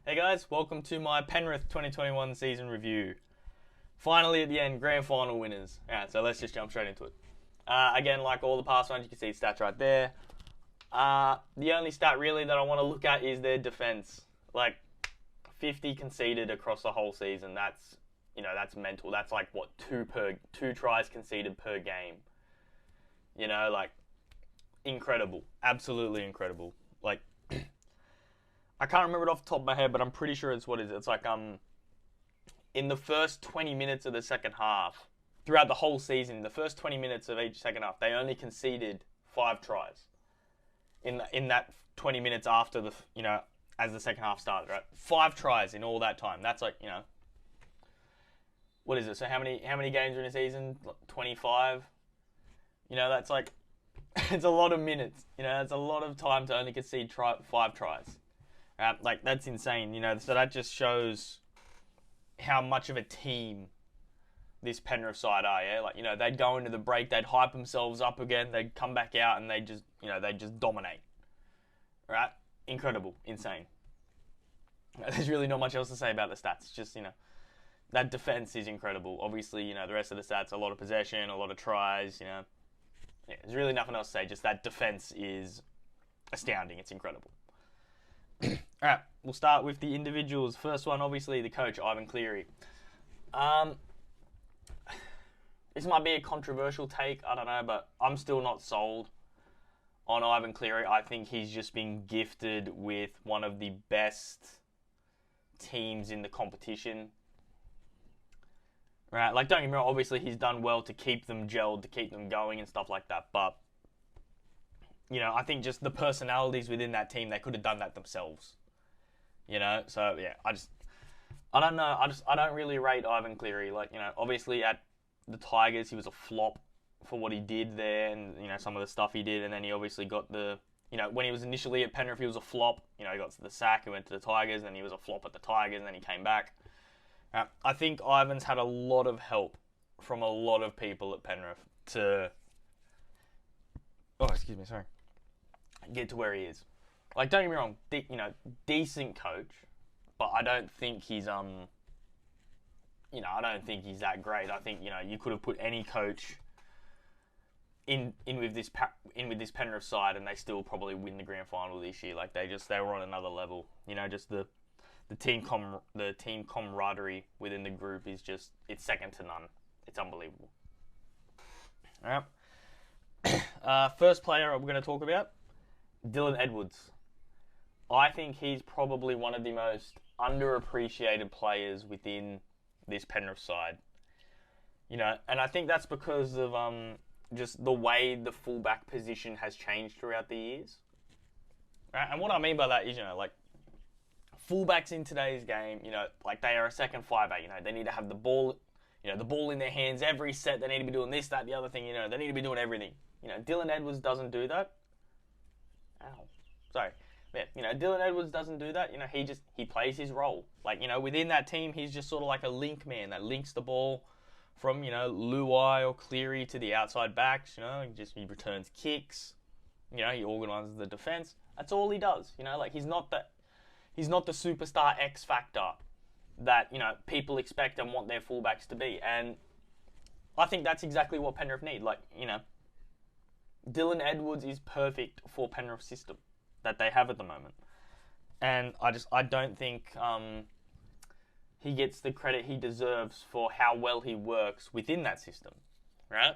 Hey guys, welcome to my Penrith 2021 season review. Finally at the end, grand final winners. Alright, so let's just jump straight into it. Again, like all the past ones, you can see stats right there. The only stat really that I want to look at is their defense. Like 50 conceded across the whole season. That's mental. That's like what two tries conceded per game. Incredible, absolutely incredible. Like I can't remember it off the top of my head, but I'm pretty sure it's it's like in the first 20 minutes of the second half, throughout the whole season, the first 20 minutes of each second half, they only conceded 5 tries. In that 20 minutes after as the second half started, right? 5 tries in all that time. That's like, what is it? So how many games are in a season? 25. That's like it's a lot of minutes. It's a lot of time to only concede 5 tries. Like that's insane. So that just shows how much of a team this Penrith side are. Yeah, like they'd go into the break, they'd hype themselves up again, they'd come back out, and they just dominate. Right? Incredible, insane. There's really not much else to say about the stats. It's just that defense is incredible. Obviously, the rest of the stats, a lot of possession, a lot of tries. Yeah, there's really nothing else to say. Just that defense is astounding. It's incredible. Alright, we'll start with the individuals. First one, obviously, the coach, Ivan Cleary. This might be a controversial take, I don't know, but I'm still not sold on Ivan Cleary. I think he's just been gifted with one of the best teams in the competition. Right, like don't get me wrong, obviously he's done well to keep them gelled, to keep them going and stuff like that, but I think just the personalities within that team, they could have done that themselves. So yeah, I don't know. I don't really rate Ivan Cleary. Like, obviously at the Tigers, he was a flop for what he did there and, some of the stuff he did. And then he obviously got when he was initially at Penrith, he was a flop. He got to the sack, he went to the Tigers, and then he was a flop at the Tigers, and then he came back. I think Ivan's had a lot of help from a lot of people at Penrith to get to where he is. Like, don't get me wrong, decent coach, but I don't think he's I don't think he's that great. I think you could have put any coach in with this Penrith side, and they still probably win the grand final this year. Like they were on another level. Just the team camaraderie within the group is it's second to none. It's unbelievable. All right. First player we're going to talk about, Dylan Edwards. I think he's probably one of the most underappreciated players within this Penrith side. And I think that's because of just the way the fullback position has changed throughout the years. Right? And what I mean by that is, like fullbacks in today's game, like they are a second 5'8". They need to have the ball, the ball in their hands every set. They need to be doing this, that, the other thing. They need to be doing everything. Dylan Edwards doesn't do that. Ow. Sorry. Yeah, Dylan Edwards doesn't do that. He plays his role. Like, within that team, he's just sort of like a link man that links the ball from, Luai or Cleary to the outside backs. He returns kicks. He organises the defence. That's all he does. Like he's not the superstar X factor that, people expect and want their fullbacks to be. And I think that's exactly what Penrith need. Like, Dylan Edwards is perfect for Penrith's system that they have at the moment. And I don't think he gets the credit he deserves for how well he works within that system. Right?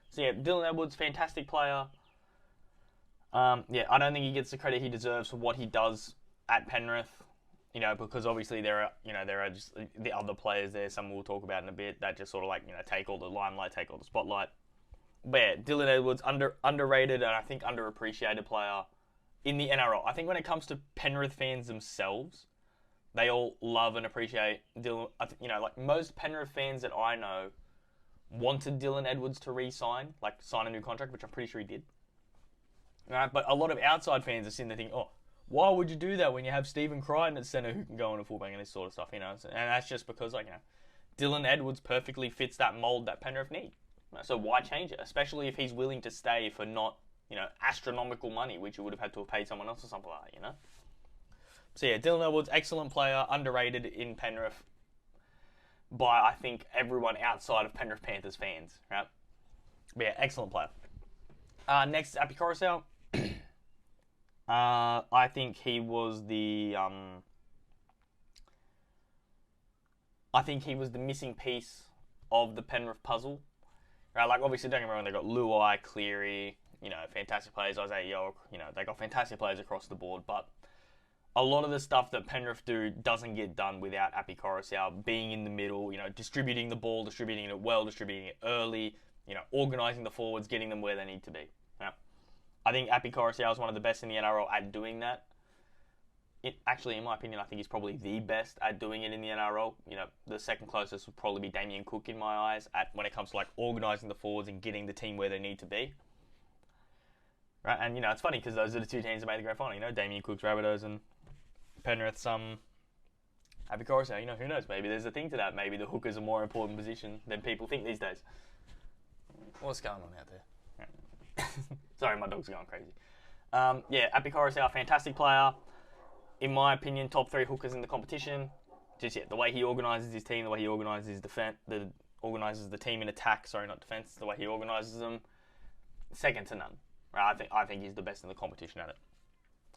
So yeah, Dylan Edwards, fantastic player. I don't think he gets the credit he deserves for what he does at Penrith. Because obviously there are just the other players there, some we'll talk about in a bit, that just sort of like, take all the limelight, take all the spotlight. But yeah, Dylan Edwards, underrated and I think underappreciated player in the NRL. I think when it comes to Penrith fans themselves, they all love and appreciate Dylan. Like most Penrith fans that I know wanted Dylan Edwards to re-sign, like sign a new contract, which I'm pretty sure he did. Right? But a lot of outside fans are sitting there thinking, oh, why would you do that when you have Stephen Crichton at centre who can go on a fullback and this sort of stuff, And that's just because, Dylan Edwards perfectly fits that mould that Penrith need. So why change it? Especially if he's willing to stay for not, astronomical money, which you would have had to have paid someone else or something like that, So yeah, Dylan Elwood's excellent player, underrated in Penrith by, I think, everyone outside of Penrith Panthers fans, right? But yeah, excellent player. Next, Api Koroisau. I think he was the missing piece of the Penrith puzzle. Right, like obviously don't get me wrong, they got Luai, Cleary, fantastic players, Isaah Yeo, they got fantastic players across the board, but a lot of the stuff that Penrith do doesn't get done without Api Koroisau being in the middle, distributing the ball, distributing it well, distributing it early, organising the forwards, getting them where they need to be. I think Api Koroisau is one of the best in the NRL at doing that. Actually, in my opinion, I think he's probably the best at doing it in the NRL. The second closest would probably be Damien Cook in my eyes when it comes to like organising the forwards and getting the team where they need to be. Right, and it's funny because those are the two teams that made the grand final. Damien Cook's Rabbitohs and Penrith's Api Koroisau. Who knows? Maybe there's a thing to that. Maybe the hooker's a more important position than people think these days. What's going on out there? Sorry, my dog's going crazy. Api Koroisau, fantastic player. In my opinion, top 3 hookers in the competition. The way he organises his team, the way he organises his defence, organises the team in attack. Sorry, not defence. The way he organises them, second to none. Right? I think he's the best in the competition at it,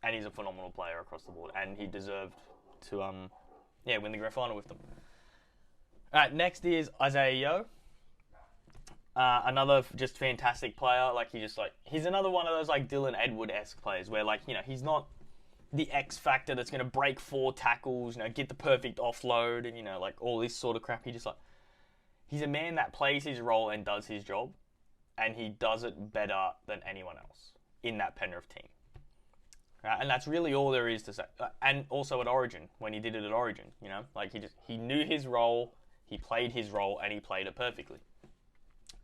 and he's a phenomenal player across the board, and he deserved to win the grand final with them. All right, next is Isaah Yeo. Another just fantastic player. He's another one of those like Dylan Edward-esque players where he's not the X factor that's going to break 4 tackles, get the perfect offload and all this sort of crap. He's a man that plays his role and does his job, and he does it better than anyone else in that Penrith team. And that's really all there is to say. And also at Origin, when he did it at Origin, he knew his role, he played his role, and he played it perfectly.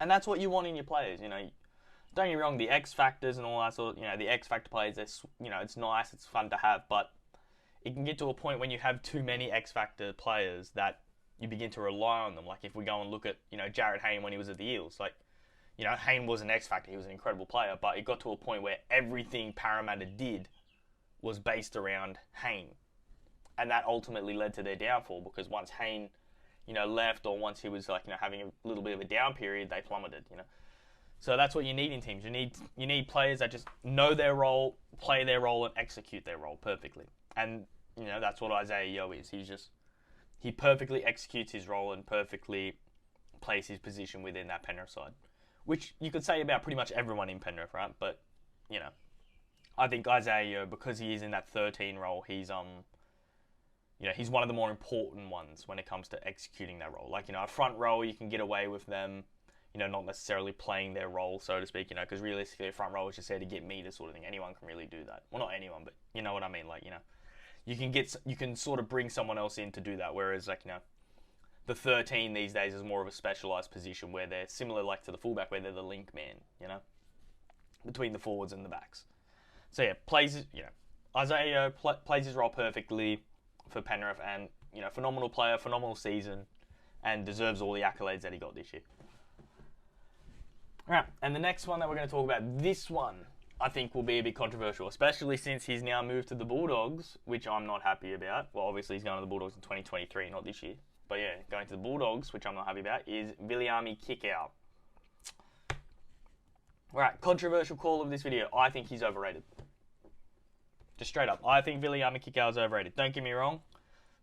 And that's what you want in your players, Don't get me wrong, the X factors and all that sort of, the X factor players, it's nice, it's fun to have, but it can get to a point when you have too many X factor players that you begin to rely on them. Like if we go and look at, Jared Hayne when he was at the Eels, Hayne was an X factor, he was an incredible player, but it got to a point where everything Parramatta did was based around Hayne. And that ultimately led to their downfall because once Hayne, left or once he was having a little bit of a down period, they plummeted, So that's what you need in teams. You need players that just know their role, play their role, and execute their role perfectly. And that's what Isaah Yeo is. He perfectly executes his role and perfectly plays his position within that Penrith side, which you could say about pretty much everyone in Penrith, right? But I think Isaah Yeo, because he is in that 13 role, he's he's one of the more important ones when it comes to executing that role. A front row, you can get away with them. Not necessarily playing their role, so to speak, because realistically a front row is just there to get meters sort of thing. Anyone can really do that. Well, not anyone, but you know what I mean. You can sort of bring someone else in to do that, whereas, the 13 these days is more of a specialised position where they're similar, to the fullback, where they're the link man, between the forwards and the backs. So, Isaah Yeo plays his role perfectly for Penrith and, phenomenal player, phenomenal season, and deserves all the accolades that he got this year. Alright, and the next one that we're going to talk about, this one, I think will be a bit controversial, especially since he's now moved to the Bulldogs, which I'm not happy about. Well, obviously he's going to the Bulldogs in 2023, not this year. But yeah, going to the Bulldogs, which I'm not happy about, is Viliami Kikau. Alright, controversial call of this video. I think he's overrated. Just straight up. I think Viliami Kikau is overrated. Don't get me wrong.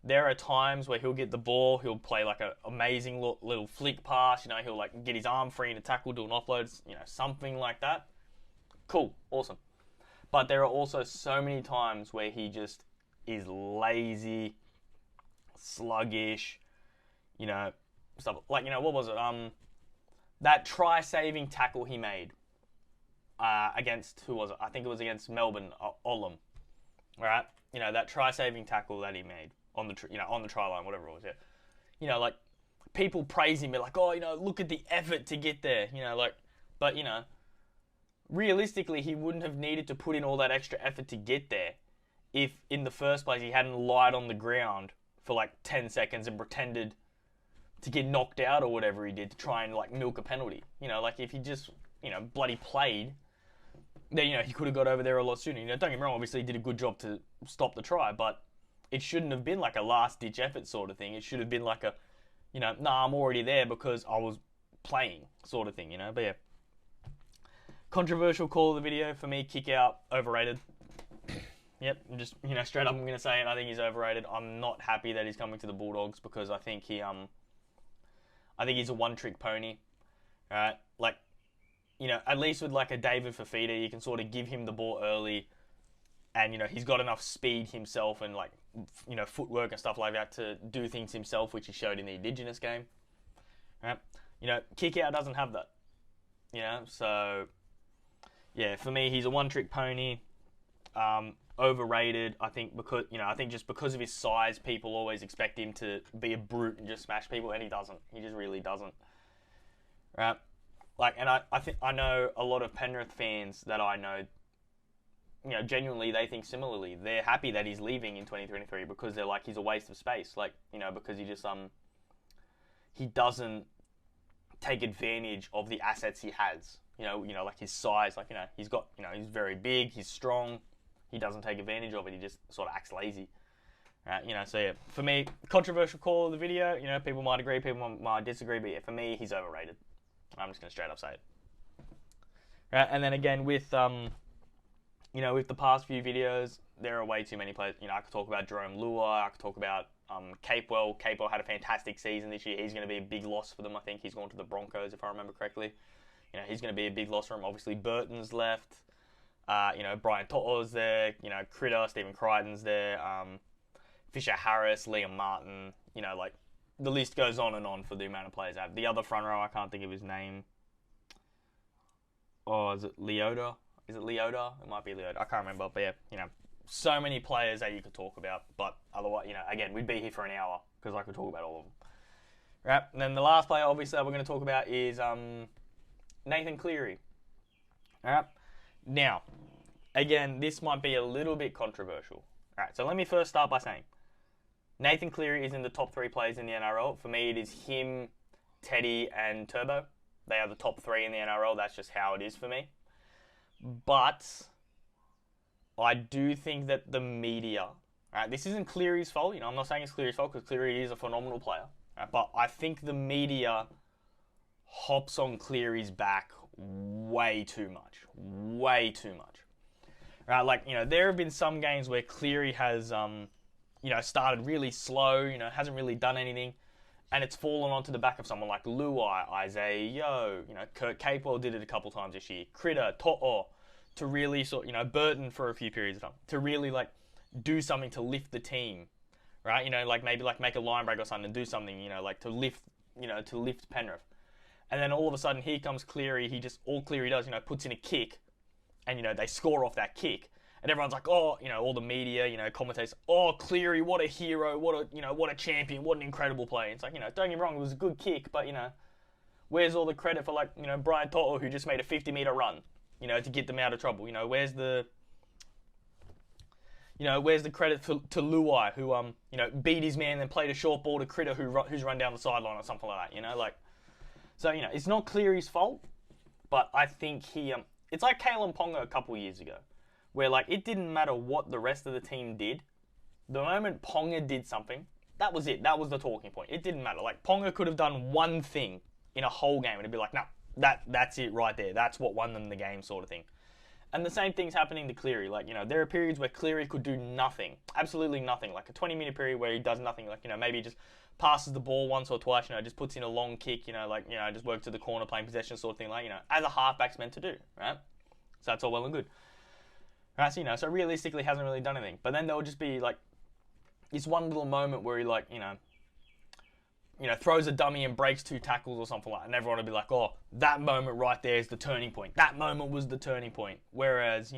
There are times where he'll get the ball, he'll play an amazing little flick pass, he'll get his arm free in a tackle, do an offload, something like that. Cool, awesome. But there are also so many times where he just is lazy, sluggish, stuff. What was it? That try-saving tackle he made against, who was it? I think it was against Melbourne, Olam. Right? That try-saving tackle that he made. On the try line, whatever it was, yeah. People praise him, they're oh, look at the effort to get there, but, realistically, he wouldn't have needed to put in all that extra effort to get there if, in the first place, he hadn't lied on the ground for, 10 seconds and pretended to get knocked out or whatever he did to try and, milk a penalty. If he just, bloody played, then, he could have got over there a lot sooner. Don't get me wrong, obviously he did a good job to stop the try, but it shouldn't have been like a last-ditch effort sort of thing. It should have been like a, I'm already there because I was playing sort of thing, But yeah, controversial call of the video for me, kick out, overrated. Yep, just, straight up I'm going to say it. I think he's overrated. I'm not happy that he's coming to the Bulldogs because I think he's a one-trick pony. Right? Like, at least with like a David Fafita, you can sort of give him the ball early and, he's got enough speed himself and like, footwork and stuff like that to do things himself, which he showed in the Indigenous game. Right? Kick out doesn't have that. So yeah, for me, he's a one-trick pony. Overrated, I think, because just because of his size, people always expect him to be a brute and just smash people, and he doesn't. He just really doesn't. Right? Like, and I know a lot of Penrith fans that I know, genuinely they think similarly. They're happy that he's leaving in 2023 because they're like, he's a waste of space. Like, because he just he doesn't take advantage of the assets he has. Like his size. Like, he's got, he's very big, he's strong. He doesn't take advantage of it. He just sort of acts lazy. Right? So yeah, for me, controversial call of the video. People might agree, people might disagree, but yeah, for me, he's overrated. I'm just going to straight up say it. Right? And then again, with with the past few videos, there are way too many players. I could talk about Jerome Luai. I could talk about Capewell. Capewell had a fantastic season this year. He's going to be a big loss for them. I think he's gone to the Broncos, if I remember correctly. He's going to be a big loss for them. Obviously, Burton's left. Brian To'o's there, Critter, Stephen Crichton's there, Fisher Harris, Liam Martin, like, the list goes on and on for the amount of players I have. The other front row, I can't think of his name. Oh, is it Leota? Is it Leota? It might be Leota. I can't remember, but yeah, so many players that you could talk about, but otherwise, again, we'd be here for an hour because I could talk about all of them. Right, and then the last player, obviously, that we're going to talk about is Nathan Cleary. All right. Now, again, this might be a little bit controversial. Alright, so let me first start by saying Nathan Cleary is in the top 3 players in the NRL. For me, it is him, Teddy, and Turbo. They are the top 3 in the NRL. That's just how it is for me. But I do think that the media... Alright, this isn't Cleary's fault. I'm not saying it's Cleary's fault because Cleary is a phenomenal player. Right, but I think the media hops on Cleary's back way too much. Way too much. Right, like, there have been some games where Cleary has, started really slow, hasn't really done anything, and it's fallen onto the back of someone like Luai, Isaah Yeo, Kurt Capewell did it a couple times this year, Critter, To'o, to really Burton for a few periods of time, to really, like, do something to lift the team, right? Maybe make a line break or something and do something, to lift Penrith. And then all of a sudden, here comes Cleary. All Cleary does, puts in a kick, and they score off that kick. And everyone's like, oh, all the media, commentators, oh, Cleary, what a hero, what a champion, what an incredible play. It's like, don't get me wrong, it was a good kick, but where's all the credit for Brian To'o, who just made a 50-meter run, to get them out of trouble? Where's the credit to Luai, who beat his man, then played a short ball to Critter, who's run down the sideline or something like that, So, it's not Cleary's fault, but I think it's like Kalen Ponga a couple years ago, where, it didn't matter what the rest of the team did. The moment Ponga did something, that was it. That was the talking point. It didn't matter. Ponga could have done one thing in a whole game, and it'd be like, no, that's it right there. That's what won them the game sort of thing. And the same thing's happening to Cleary. There are periods where Cleary could do nothing. Absolutely nothing. Like a 20-minute period where he does nothing. Maybe he just passes the ball once or twice, just puts in a long kick, just works to the corner, playing possession sort of thing, as a halfback's meant to do, right? So that's all well and good. Right, so realistically hasn't really done anything. But then there'll just be, this one little moment where he, throws a dummy and breaks 2 tackles or something like that, and everyone will be like, oh, that moment right there is the turning point. That moment was the turning point. Whereas,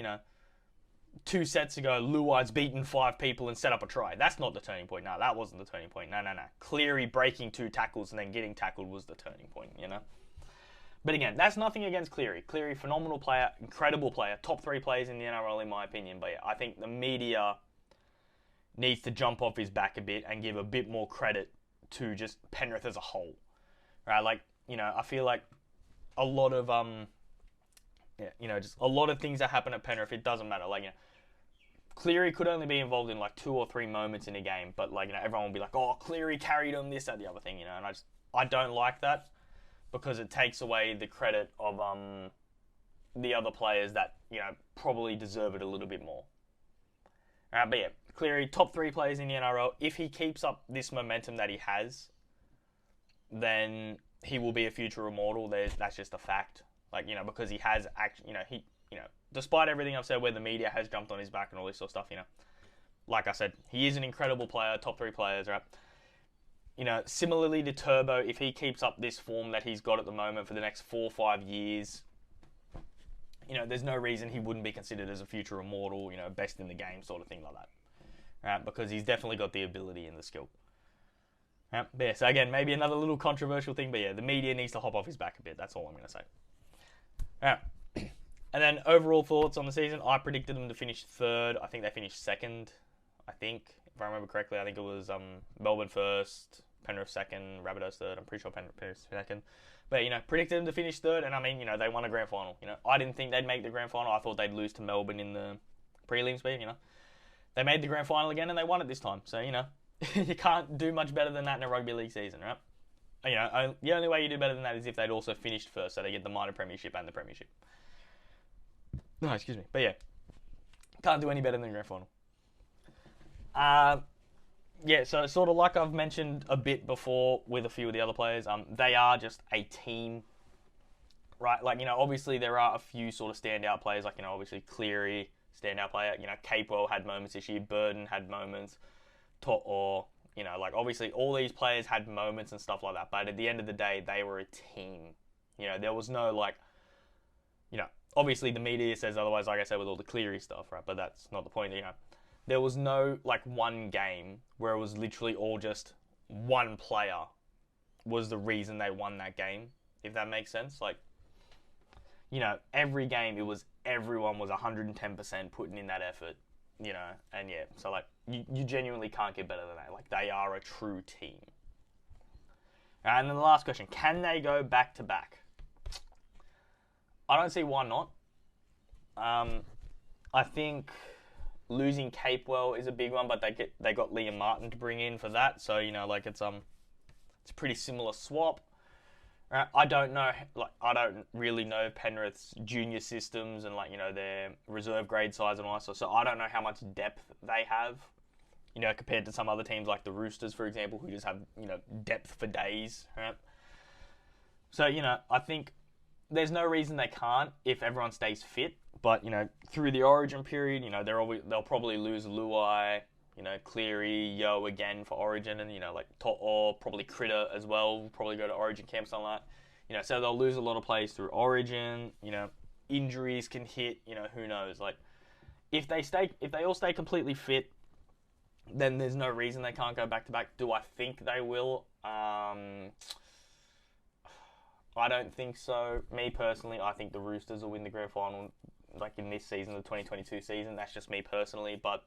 2 sets ago, Luai's beaten 5 people and set up a try. That's not the turning point. No, that wasn't the turning point. No. Cleary breaking 2 tackles and then getting tackled was the turning point, But again, that's nothing against Cleary. Cleary, phenomenal player, incredible player, top 3 players in the NRL in my opinion. But yeah, I think the media needs to jump off his back a bit and give a bit more credit to just Penrith as a whole. Right? I feel like a lot of just a lot of things that happen at Penrith, it doesn't matter. Cleary could only be involved in like 2 or 3 moments in a game, but like, you know, everyone will be like, oh, Cleary carried him, this, that, the other thing, you know, and I don't like that because it takes away the credit of the other players that, you know, probably deserve it a little bit more. But yeah, Cleary, top 3 players in the NRL. If he keeps up this momentum that he has, then he will be a future immortal. That's just a fact. Like, you know, because he has actually, you know, despite everything I've said where the media has jumped on his back and all this sort of stuff, you know, like I said, he is an incredible player, top 3 players, right? You know, similarly to Turbo, if he keeps up this form that he's got at the moment for the next 4 or 5 years, you know, there's no reason he wouldn't be considered as a future immortal, you know, best in the game sort of thing like that. Right? Because he's definitely got the ability and the skill. Right? But yeah, so again, maybe another little controversial thing, but yeah, the media needs to hop off his back a bit. That's all I'm going to say. Alright. And then overall thoughts on the season, I predicted them to finish 3rd. I think they finished 2nd. I think, if I remember correctly, I think it was Melbourne 1st, Penrith 2nd, Rabbitohs 3rd. I'm pretty sure Penrith 2nd. But, you know, predicted them to finish 3rd, and I mean, you know, they won a grand final. You know, I didn't think they'd make the grand final. I thought they'd lose to Melbourne in the prelims, but, you know, they made the grand final again and they won it this time. So, you know, you can't do much better than that in a rugby league season, right? You know, the only way you do better than that is if they'd also finished first, so they get the minor premiership and the premiership. No, excuse me. But yeah, can't do any better than the grand final. Yeah, so sort of like I've mentioned a bit before with a few of the other players, they are just a team, right? Like, you know, obviously there are a few sort of standout players, like, you know, obviously Cleary, standout player, you know, Capewell had moments this year, Burden had moments, To'o, you know, like, obviously all these players had moments and stuff like that, but at the end of the day, they were a team. You know, there was no, like, you know, obviously the media says otherwise, like I said, with all the Cleary stuff, right? But that's not the point, you know. There was no, like, one game where it was literally all just one player was the reason they won that game, if that makes sense. Like, you know, every game, it was everyone was 110% putting in that effort, you know, and yeah, so, like, you genuinely can't get better than that. Like, they are a true team. And then the last question, can they go back-to-back? I don't see why not. I think losing Capewell is a big one, but they got Liam Martin to bring in for that, so, you know, like, it's a pretty similar swap. I don't know, like, I don't really know Penrith's junior systems and, like, you know, their reserve grade size and all that, so I don't know how much depth they have, you know, compared to some other teams like the Roosters, for example, who just have, you know, depth for days, right? So, you know, I think there's no reason they can't if everyone stays fit. But, you know, through the Origin period, you know, they'll probably lose Luai, you know, Cleary, Yeo again for Origin, and, you know, like To'o, probably Critter as well, will probably go to Origin camp, something like that. You know, so they'll lose a lot of players through Origin. You know, injuries can hit. You know, who knows? Like, if they all stay completely fit, then there's no reason they can't go back to back. Do I think they will? I don't think so. Me personally, I think the Roosters will win the grand final, like, in this season, the 2022 season. That's just me personally, but,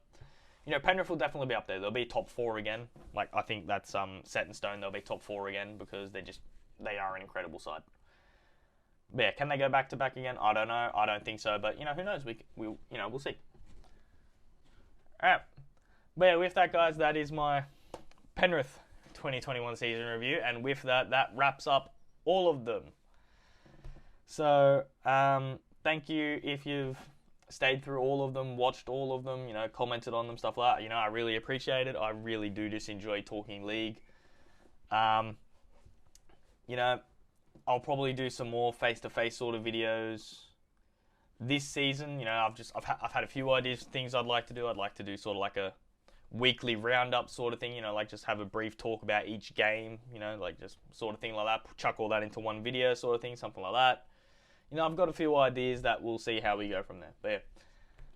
you know, Penrith will definitely be up there. They'll be top 4 again. Like, I think that's set in stone. They'll be top 4 again because they are an incredible side. But yeah, can they go back to back again? I don't know. I don't think so, but, you know, who knows? We'll see. All right. But yeah, with that, guys, that is my Penrith 2021 season review, and with that wraps up all of them. So, thank you if you've stayed through all of them, watched all of them, you know, commented on them, stuff like that. You know, I really appreciate it. I really do just enjoy talking league. You know, I'll probably do some more face-to-face sort of videos this season. You know, I've had a few ideas, things I'd like to do. I'd like to do sort of like a weekly roundup sort of thing, you know, like just have a brief talk about each game, you know, like just sort of thing like that, chuck all that into one video sort of thing, something like that. You know, I've got a few ideas that we'll see how we go from there. But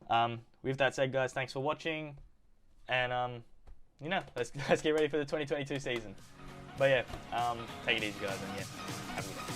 yeah, with that said, guys, thanks for watching, and you know, let's get ready for the 2022 season. But yeah, take it easy, guys, and yeah, have a good day.